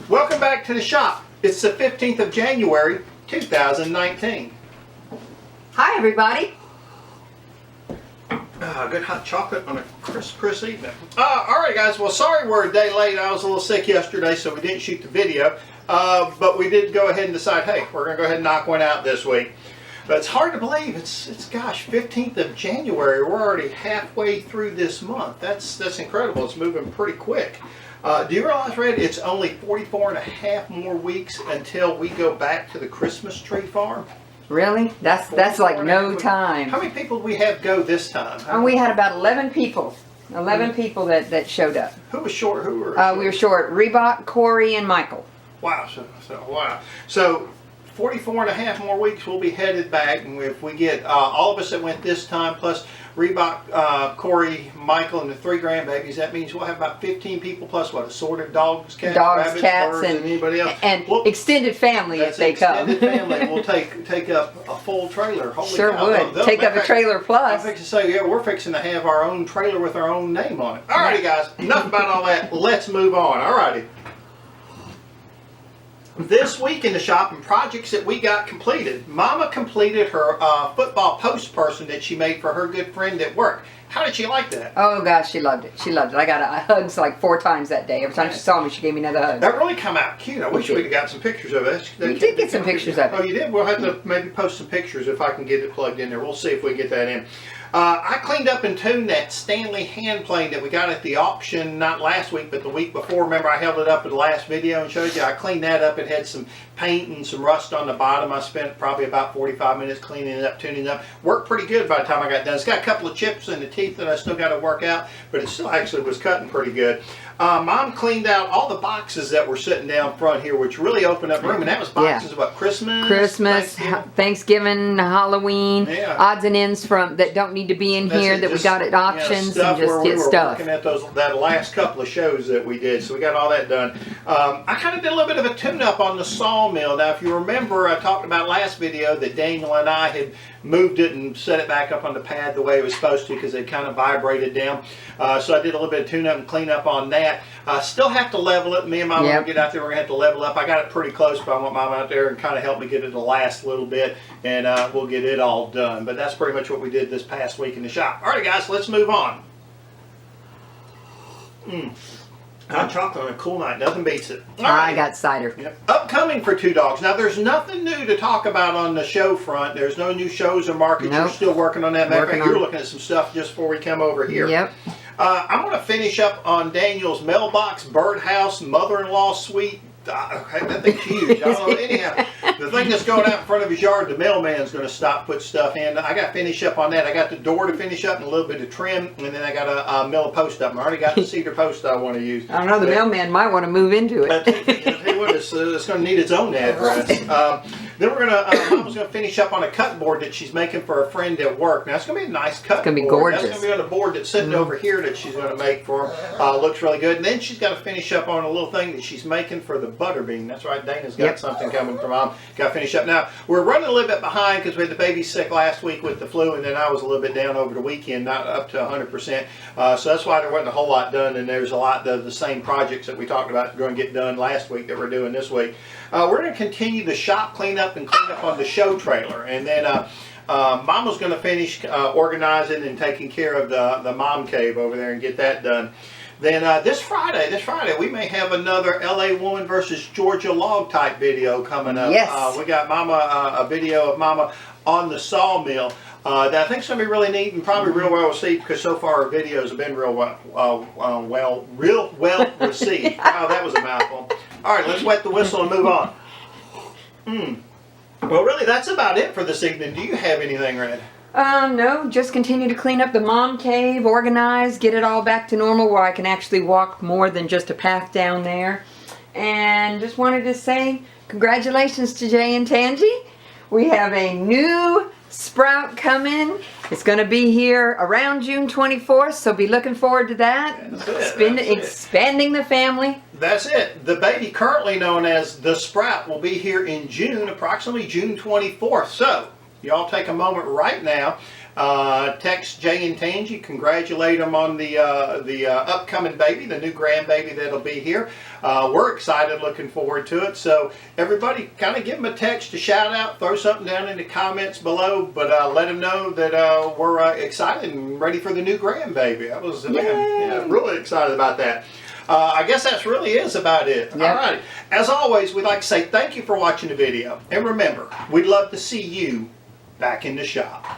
Welcome back to the shop. It's the 15th of January, 2019. Hi, everybody. Good hot chocolate on a crisp evening. Alright guys, well sorry we're a day late. I was a little sick yesterday, so we didn't shoot the video. But we did go ahead and decide, hey, we're going to go ahead and knock one out this week. But it's hard to believe, it's gosh, 15th of January. We're already halfway through this month. That's incredible. It's moving pretty quick. Do you realize, Red, it's only 44 and a half more weeks until we go back to the Christmas tree farm? Really? That's like no time. How many people do we have go this time? We had about 11 people. 11 people that showed up. Who was short? Who were short? We were short. Reebok, Corey, and Michael. Wow. So 44 and a half more weeks we'll be headed back, and if we get all of us that went this time plus Reebok, Corey, Michael, and the 3 grandbabies, that means we'll have about 15 people plus what, assorted dogs, rabbits, cats, birds, and anybody else. And extended family if they come. Extended family will take up a full trailer. Holy sure cow. would. Take up a trailer plus. I'm fixing to say, yeah, we're fixing to have our own trailer with our own name on it. Alrighty guys, enough about all that. Let's move on. Alrighty. This week in the shop and projects that we got completed. Mama completed her football post person that she made for her good friend at work. How did she like that? Oh gosh, she loved it. She loved it. I got hugs like 4 times that day. Every time she saw me, she gave me another hug. That really come out cute. I wish we'd have got some pictures of it. We did get some pictures of it. Oh, you did? We'll have to maybe post some pictures if I can get it plugged in there. We'll see if we can get that in. I cleaned up and tuned that Stanley hand plane that we got at the auction, not last week, but the week before. Remember, I held it up in the last video and showed you. I cleaned that up. It had some paint and some rust on the bottom. I spent probably about 45 minutes cleaning it up, tuning it up. Worked pretty good by the time I got done. It's got a couple of chips in the teeth that I still got to work out, but it still actually was cutting pretty good. Mom cleaned out all the boxes that were sitting down front here, which really opened up room, and that was boxes of what, Christmas, Thanksgiving, Halloween, odds and ends from that don't need to be in here that we got at auctions, stuff and just we get were stuff. Working at that last couple of shows that we did, so we got all that done. I kind of did a little bit of a tune-up on the sawmill. Now, if you remember, I talked about last video that Daniel and I had moved it and set it back up on the pad the way it was supposed to because it kind of vibrated down. So I did a little bit of tune-up and clean-up on that. Still have to level it. Me and Mom will get out there. We're going to have to level up. I got it pretty close, but I want Mom out there and kind of help me get it to last a little bit, and we'll get it all done. But that's pretty much what we did this past week in the shop. All right, guys, let's move on. Hot chocolate on a cool night. Nothing beats it. I got cider. Yep. Upcoming for Two Dogs. Now, there's nothing new to talk about on the show front. There's no new shows or markets. You're still working on that. Matter of fact, you're looking at some stuff just before we come over here. Yep. I'm going to finish up on Daniel's mailbox, birdhouse, mother-in-law suite. That thing's huge. I don't know. Anyhow, the thing that's going out in front of his yard, the mailman's going to stop, put stuff in. I got to finish up on that. I got the door to finish up and a little bit of trim, and then I got a mill post up. I already got the cedar post I want to use. I don't know. The mailman might want to move into it. I'll tell you what, it's going to need its own address. Then we're going to, Mom's going to finish up on a cut board that she's making for a friend at work. Now, it's going to be a nice cut board. It's going to be gorgeous. That's going to be on a board that's sitting over here that she's going to make for him. Looks really good. And then she's got to finish up on a little thing that she's making for the butterbean. That's right, Dana's got something coming from Mom. Got to finish up. Now, we're running a little bit behind because we had the baby sick last week with the flu, and then I was a little bit down over the weekend, not up to 100%. So that's why there wasn't a whole lot done, and there's a lot of the same projects that we talked about going to get done last week that we're doing this week. We're going to continue the shop cleanup and clean up on the show trailer, and then Mama's going to finish organizing and taking care of the mom cave over there and get that done. Then this Friday, we may have another LA Woman versus Georgia Log type video coming up. Yes. We got Mama, a video of Mama on the sawmill. That I think is going to be really neat and probably real well received because so far our videos have been real well received. Wow, that was a mouthful. All right, let's wet the whistle and move on. Well, really, that's about it for this evening. Do you have anything, Red? No, just continue to clean up the mom cave, organize, get it all back to normal where I can actually walk more than just a path down there. And just wanted to say congratulations to Jay and Tangi. We have a new sprout coming. It's going to be here around June 24th, so be looking forward to that. Expanding the family. That's it. The baby currently known as the sprout will be here in June, approximately June 24th. So, y'all take a moment right now. Text Jay and Tangy, congratulate them on the upcoming baby, the new grandbaby that'll be here. We're excited, looking forward to it. So everybody, kind of give them a text, a shout out, throw something down in the comments below, but let them know that we're excited and ready for the new grandbaby. That was, man, yeah, really excited about that. I guess that's really is about it. Yep. All right. As always, we'd like to say thank you for watching the video. And remember, we'd love to see you back in the shop.